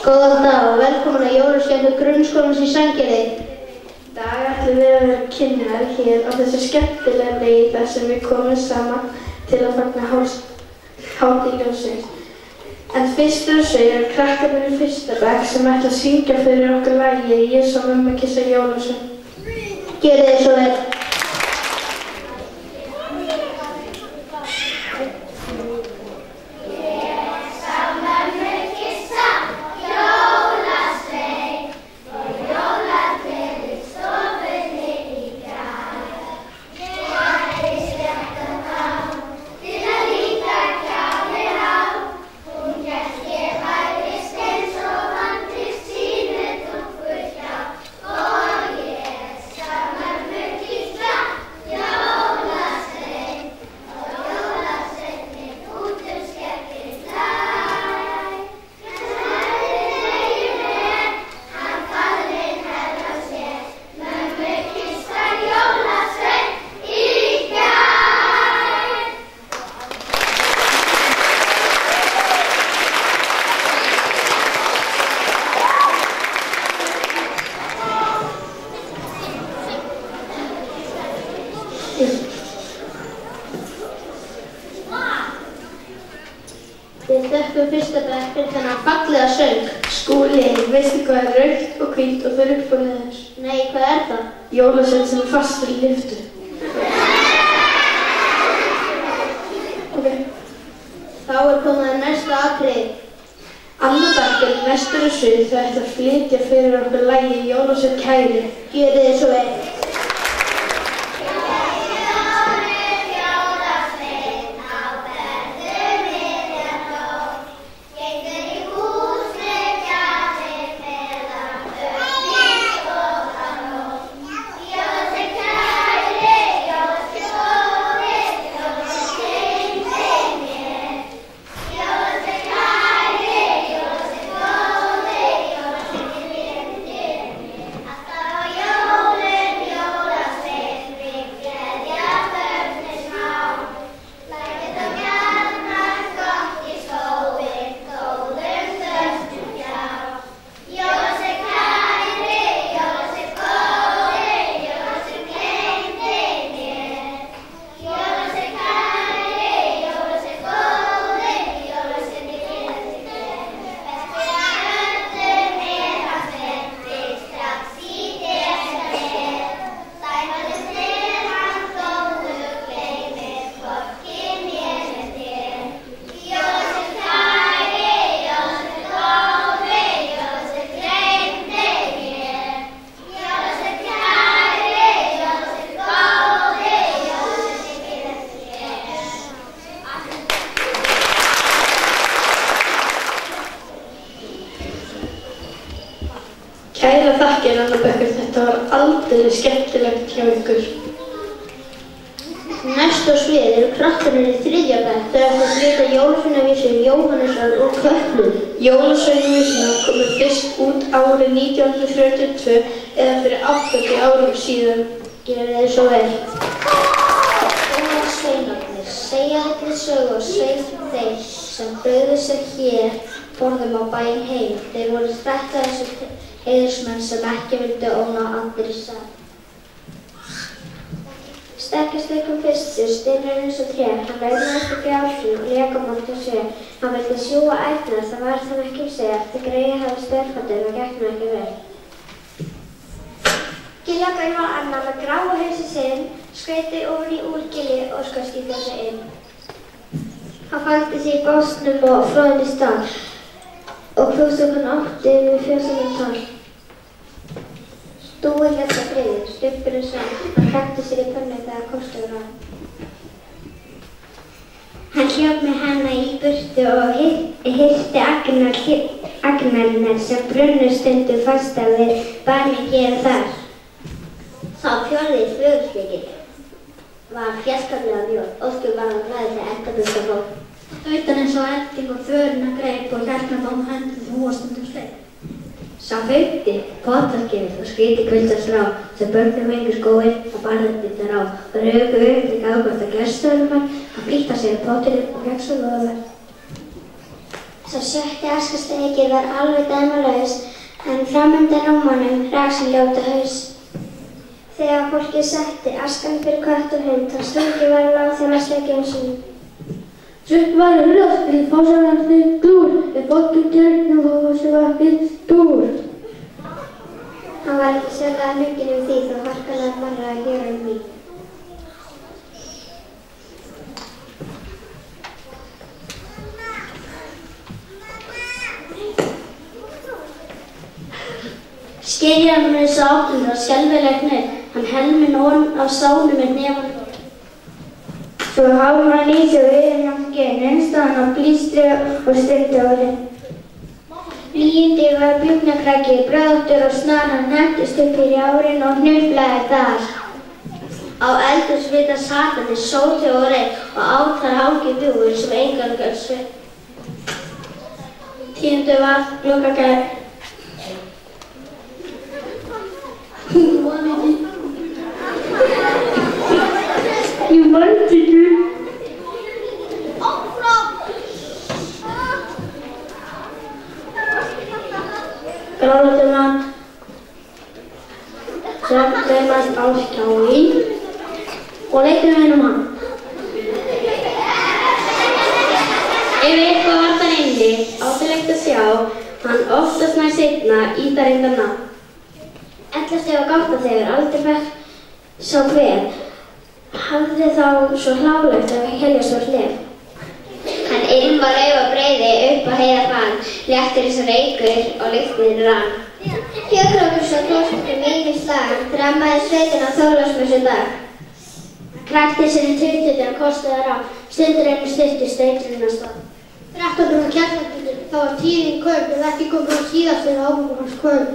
Góðan dag og velkomin að jólaskemmtun Grunnskólans í Sandgerði. Í dag ætlum við að vera kynnar hér á þessu skemmtilega degi þar sem við komum saman til að fagna hátíð ljóssins. En fyrstur og segir eru krakkarnir í fyrsta bekk sem ætla að syngja fyrir okkur lagið Jesú og mömmu kissa jólasvein. Gjörið þið svo vel. Við þökkum fyrsta bekk fyrir þennan fallega söng. Skúli, veistu hvað er rautt og hvítt og fyrir uppáliðins? Nei, hvað er það? Jólasveinn sem er fastur í lyftu. Þá er komið að næsta atriði. Annar bekkur, vestur og suður, þau ætla að flytja fyrir okkur lagið Jólasveinn kæri. Gjörið þið svo vel. Kæra þakkir, annar bekkur, þetta var aldeilis skemmtilegt hjá ykkur. Næst á svið eru krakkarnir í þriðja bekk. Þau ætla að flytja jólasveinavísur Jóhannesar og Kötlu. Jólasveinavísurnar komu fyrst út árið 1932 eða fyrir 80 árum síðan. Gjörið þið svo vel. Jólasveinarnir segja þetta sögu og sveinu þeir sem brugðu sér hér borðum á bæinn heim. Þeir voru 13 þessir heiðursmenn sem ekki vildu óna andri sal. Sterkasti kom fyrst sér, stinnur eins og tré. Hann laumaðist upp í álfinn og lék á móti á svið. Hann vildi sjúga ætnar, það var þeim ekki um sig eftir greyið hafi störfættur og gekk nú ekki vel. Giljagauð var annar með gráu hausi sinn, skreyti ofan í úlgili og skoðst í þessu inn. Hann faldi sig í básnum og flóðin í stað og klústökun átti við fjósaðan tal. Stúi hélt á friði, stubbur og sann. Hann hrækti sér í pönnu þegar kostur var á. Hann hljóp með hana í burtu og hirti agnarnar sem brunnu stundum fasta við barminn hér og þar. Sá fjórði í flugurslíkinn var fjarskaplega mjór. Óskur var hann ræðið þegar endabust á fólk. Utan eins og elding og þöruna greip og hjálpna fórum hendið þegar hún var stundum sleið. Sá fauti, potaskefið og skríti kvöldastrá sem börnum vengur skóinn og barðendurnar á og raugu til gáðgótt að gesturumar að flýta sér potinu og fekk svo loðaverð. Sá 7. askastegi var alveg dæmalaus, en framundan rómanum rak sinn ljóta haus. Þegar fólkið setti askan fyrir kött og hund, þá stungið var á þeim að sleikja sínum. Sett var röst til fósarandi dúr, fólkið tjörnum fósarandi dúr. Hann var ekki sérlega hnugginn því þó harkalega marra að gera því. Skeið með þessa áttundur og skelfilegt nögg. Hann helminn ofan af sánum með nefanum. Svo hafði hann í sig viðnanginn, einstæðan á blístri og stundi á þeim. Blíindi var bjúknakrakki, bráðóttur og snar, hann hentist upp í rjárin og hnuplaði þar. Á eldhúsvita sat hann í sólþjóri og át þar hangið dúfur sem engan gat svepp. 10. var gluggagerð. Ég man ekki. Gráðumann sem gleymast á skjái og leikur við hann. Ef eitthvað var þar inni, átilegt að sjá, hann oftast nær seinna í það reynda nafn. 11. og 8. þegar aldrei fekk sá hver, hafði þá svo hlálegt að helja svo hlef. Hann ilmar auga breiði upp á heiða fann, léttur eins og reykur og lyktin rann. Fjögrófur svo tórstum mínu slag, drammaði sveitin á Þorláksmessu dag. Krækti sér í tuttutan kostaði á, stundur einu styrti steiturinn á stað. 13. og kjallakildur, þá var tíðin kvöld ef ekki komið á síðast eða ábúið hans kvöld.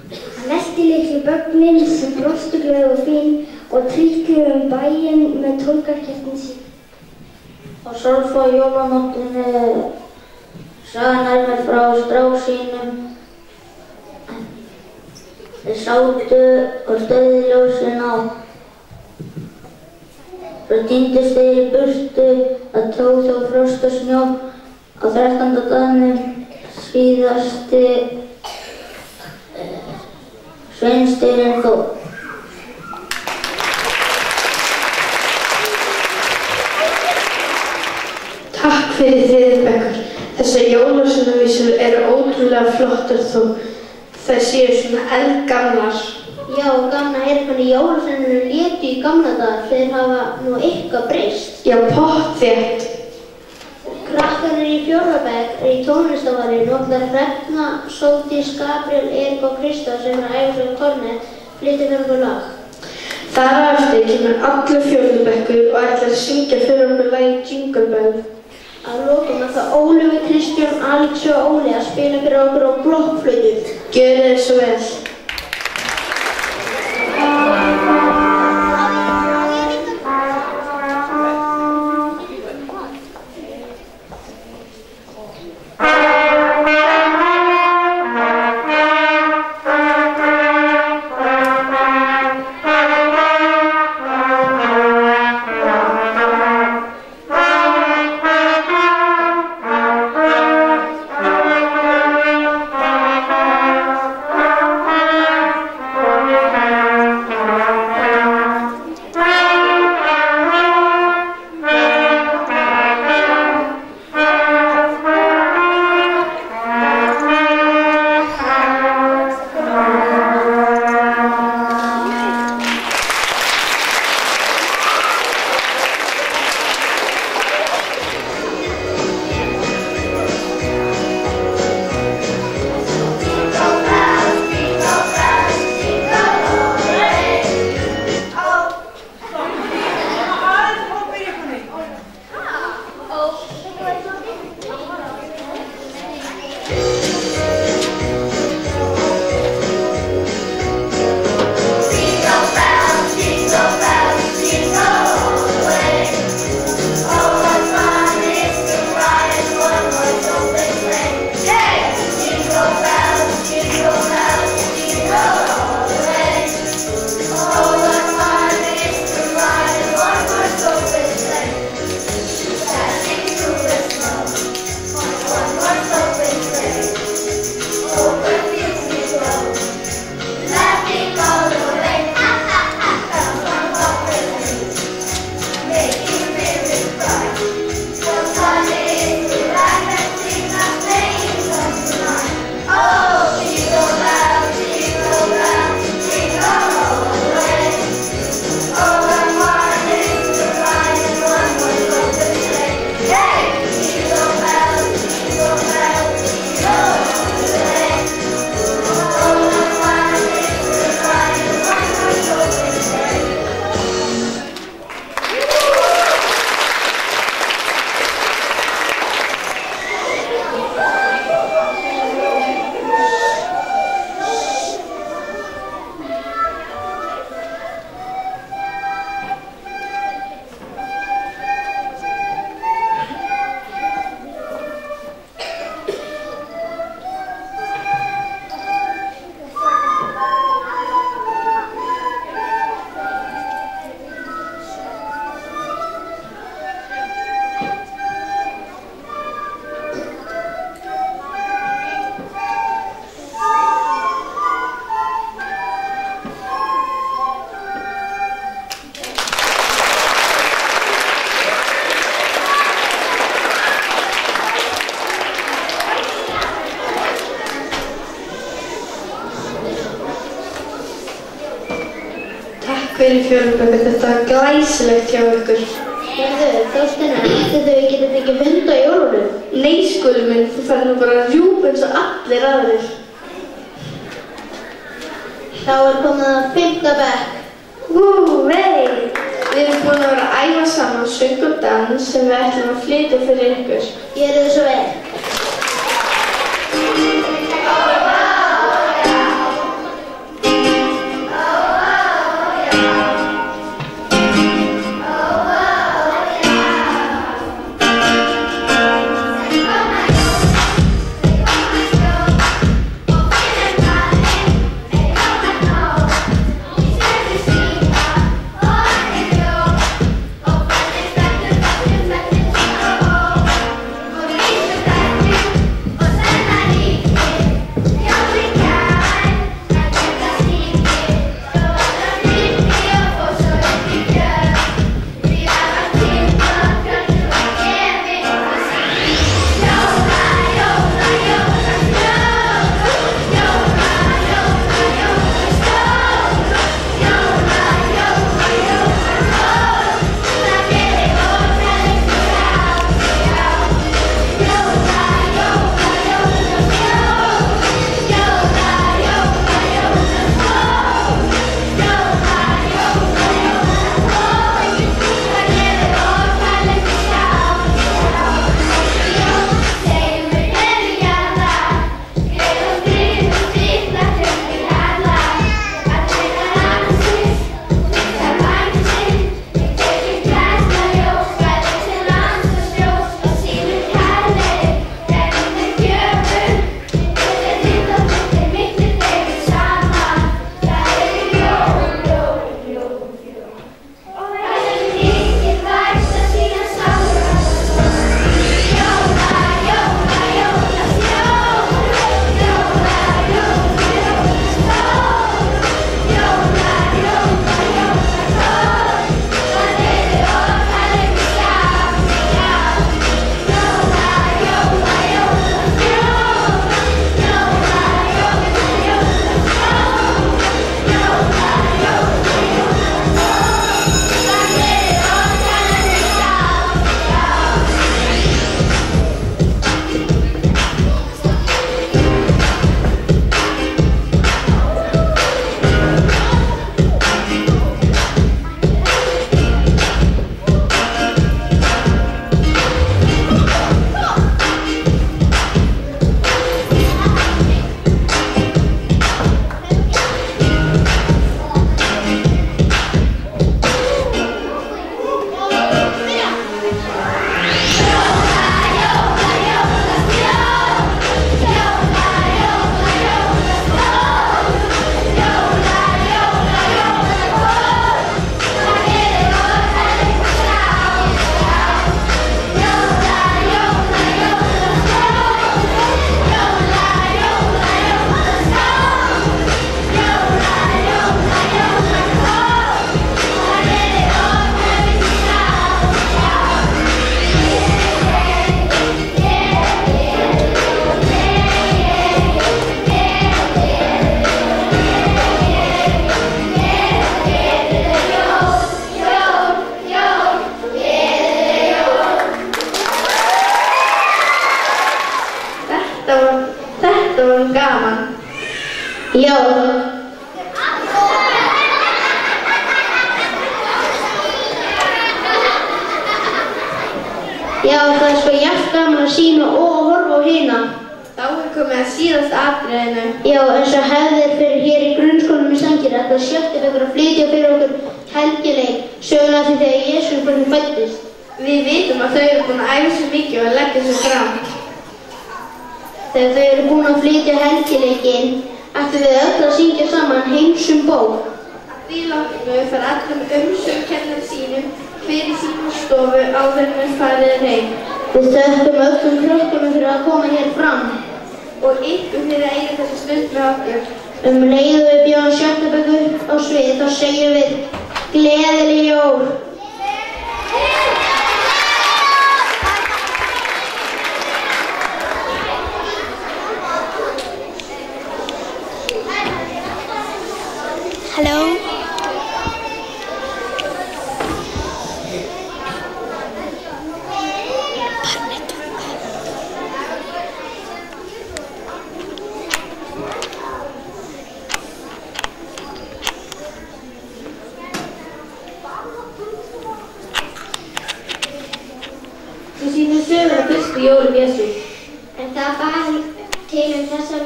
Hann velti litlu bögnin sem brostu glöð og fín og tríkluðu bæinn með tólgarkertin sín. Og sólfá jólanóttinni sagði mér frá strák sínum. Þeir sátu og stöðuðu ljósin á. Svo tíndust þeir í burtu að tók þó frost og snjó á 13. dagnum síðasti sveinstyrinn þó. Takk fyrir þriðjubekkur. Þessar jólasveinavísur eru ótrúlega flottar þó þær séu svona eldgamlar. Já, gamla heyrðmanni jólasveinarnir létu í gamla daga, þeir hafa nú eitthvað breyst. Já, pottþétt. Krakkarnir í 4. bekk í tónlistavari notar Hrefna, Sóldís, Gabriel, Erik og Kristó sem er að æfa sig á kornet, flytja fyrir okkur lag. Þar á eftir kemur allur 4. bekkur og ætlar að syngja fyrir okkur lagið Jingle Bell. Að lokum er það Ólafur, Kristján, Alex og Óli að spila fyrir okkur á blokkflautu. Gjörið þið svo vel. fyrir 4. bekk. Þetta var glæsilegt hjá ykkur. Heyrðu, Þorsteina, ættu þau geta fengið hund á jólunum? Nei, Skúli minn, þú færð nú bara að rjúpa eins og allir aðrir. Þá er komið að 5. bekk. Vei! Við erum búin að vera að æfa saman söng og dans sem við ætlum að flytja fyrir ykkur. Gjörðu þið svo vel. Þetta var gaman. Já. Já, það er svo jafn gaman að sýna og að horfa á hina. Þá er komið að síðast atriðinu. Já, eins og hefðir fyrir hér í grunnskólanum í Sandgerði ætla 7. bekkur að flytja fyrir okkur helgileik, söguna því þegar Jesús hvernig fæddist. Við vitum að þau eru búin að æfa svo mikið og að leggja svo fram. Þegar þau eru búin að flytja helgileikinn, ættum við öll að syngja saman Heimsum bók. Því loknu fer allir með umsjónarkennarum sínum fyrir sína stofu áður en við farið heim. Við þökkum öllum krökkunum fyrir að koma hér fram. Og ykkur fyrir að eiga þessa stund með okkur. Leið við bjóðum 7. bekkur á svið, þá segjum við gleðileg jól. Hello.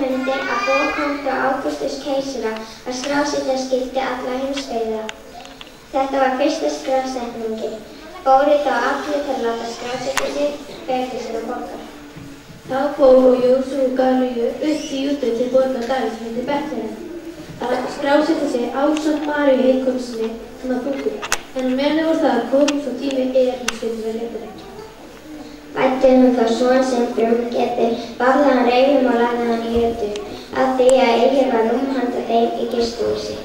mundi að boð kom frá Ágústus keisara að skrásetja skyldi alla heimsbyggða. Þetta var fyrsta skrásetningin. Fóru þá allir til að láta skrásetja sig betur sinna borgar. Þá fóru Jósef og Galíu upp í Júdeu til borgar Davíðs sem heitir Betlehem. Það skrásetja sig ásamt Maríu eiginkonu sinni, sem var þunguð. En meðan voru það kom svo tími Elías fyrir að rétta þeim. Fæddi hún þá son sem frumgerði, vafði hann reifum og lagði hann í jötu, af því að Elías var handa þeim í gistihúsi.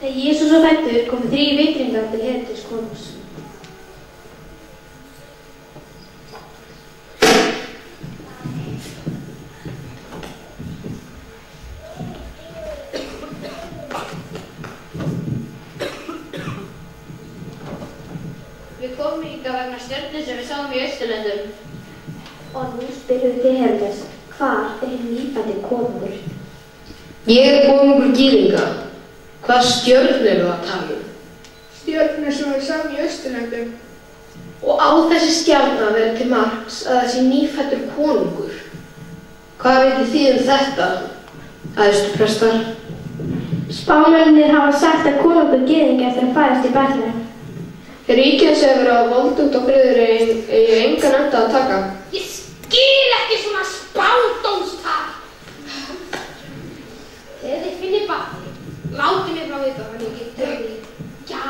Þegar Jesús var fæddur komu 3 vitringar til Heródesar konungs. Við komum hingað vegna stjörnu sem við sáum í Austurlöndum. Og nú spyrjum við til Heródes, hvar hinn nýfæddi konungur? Ég konungur gyðinga. Hvað stjörnu eru að tala um? Stjörnu sem við sáum í Austurlöndum. Og á þessi stjarna verið til marks að það sé nýfæddur konungur. Hvað vitið þið þetta, æðstu prestar? Spámennirnir hafa sagt að konungur gyðinga eftir að fæðast í Betlehem. Ríkið sem verið á voldugt og friður eigi engan enda að taka. Ég skil ekki svona spádómstal. Þegar þið finnir barnið, látið mér frá vita þannig ég get dögði. Já.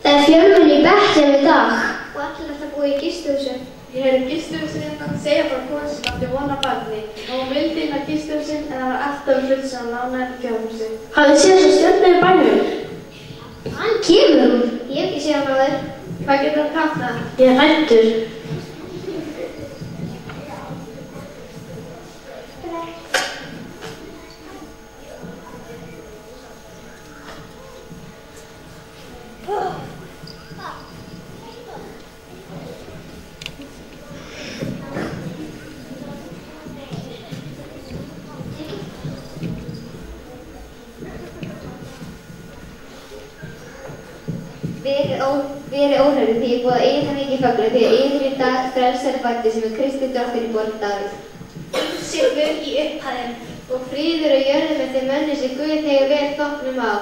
Það fjölmenni í Betlehem í dag. Og allir þetta búið í gistihúsum. Ég heyrði gistihúsið að segja frá konu sem átti von á barni og hún vildi inn á gistihúsin en það var alltaf hlut sem hann lánaði í fjárhúsi. Hafið séð þessa stjörnu í bænum? Hann kemur hún. Ég hef ekki séð hann á þér. Hvað getur hann kalt það? Ég er hræddur. Verið óhræddir því ég er búið að eyða mikið fagla því að yfir í dag frelsari fæddi sem Kristi drottinn í borg Davíð. Sé Guð í upphæðum. Og fríður á jörðum með þeim mönnum sem Guð hefur vel þóknum á.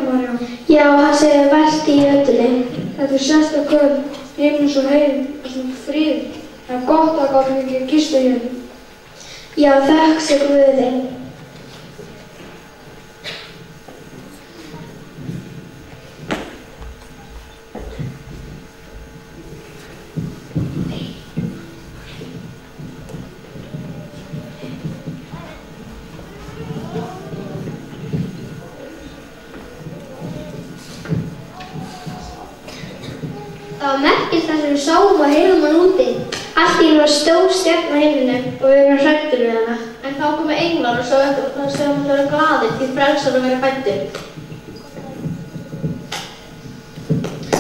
Marjón? Já, hann segir verst í jötunni. Þetta sérsta kvöld, himinn svo heim og svona frið. Það gott að gátt mikið gista hér. Já, þökk sé Guði. Það var merkilegt það sem við sáum og heyrðum hann úti. Allt í einu var stór stjarna á himninum og við erum hræddir við hana. En þá komu englar og sögðu okkur að við vera glaðir því frelsarinn vera fæddur.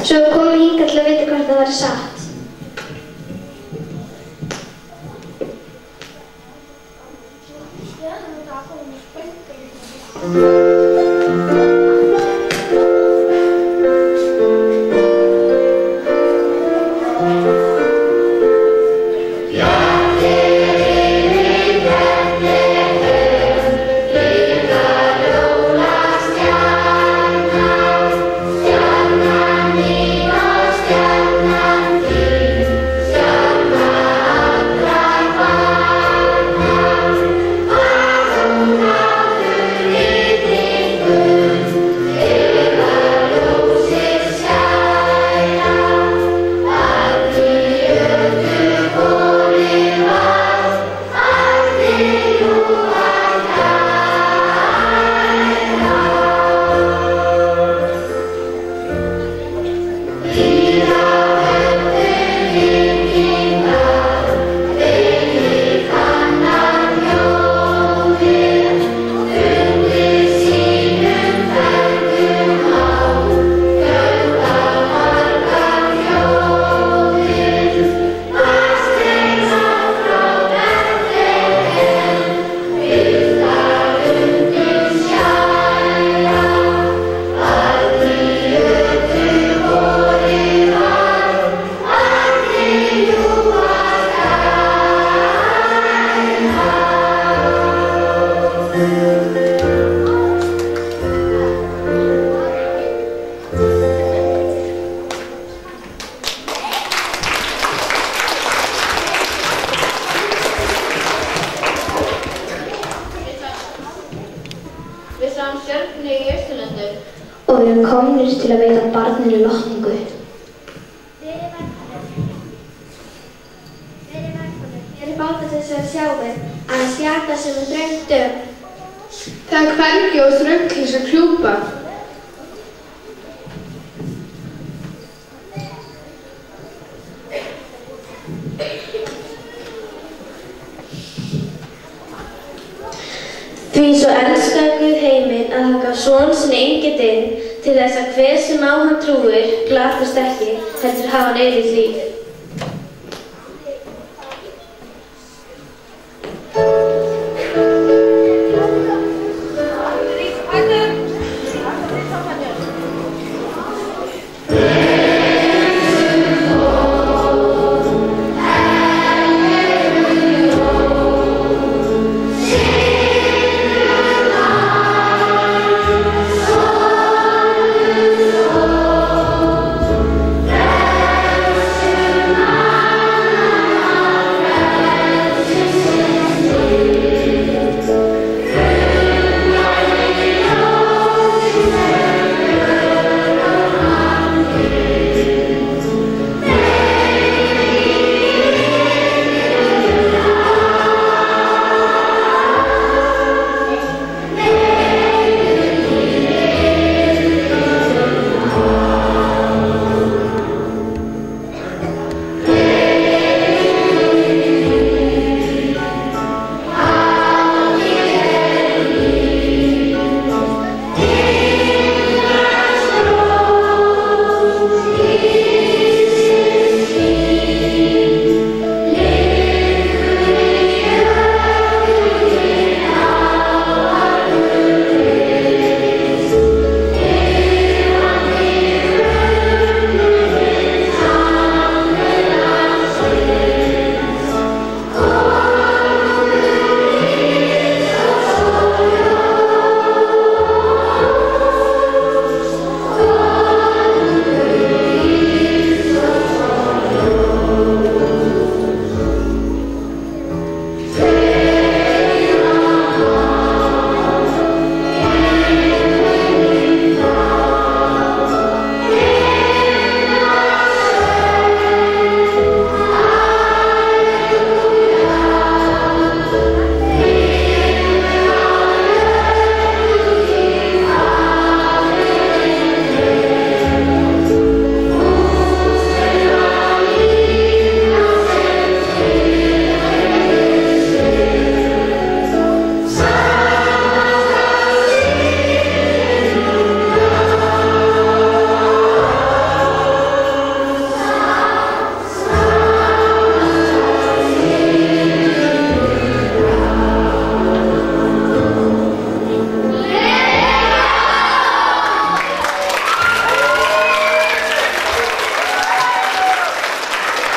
Svo við komum hingað til að vita hvort það væri satt. Við sáum stjörnu í Austurlöndum. Og við erum komnir til að veita barninu lotningu. Verið velkomnir. Hér er báta þess að sjá við, að sjata sem við drömdum. Það er hvergi og þrugl þess að kljúpa. Því svo elskaði Guð heiminn að hann gaf son sinn engin inn til þess að hver sem á hann trúir glatist ekki, heldur hafa hann eilíft líf.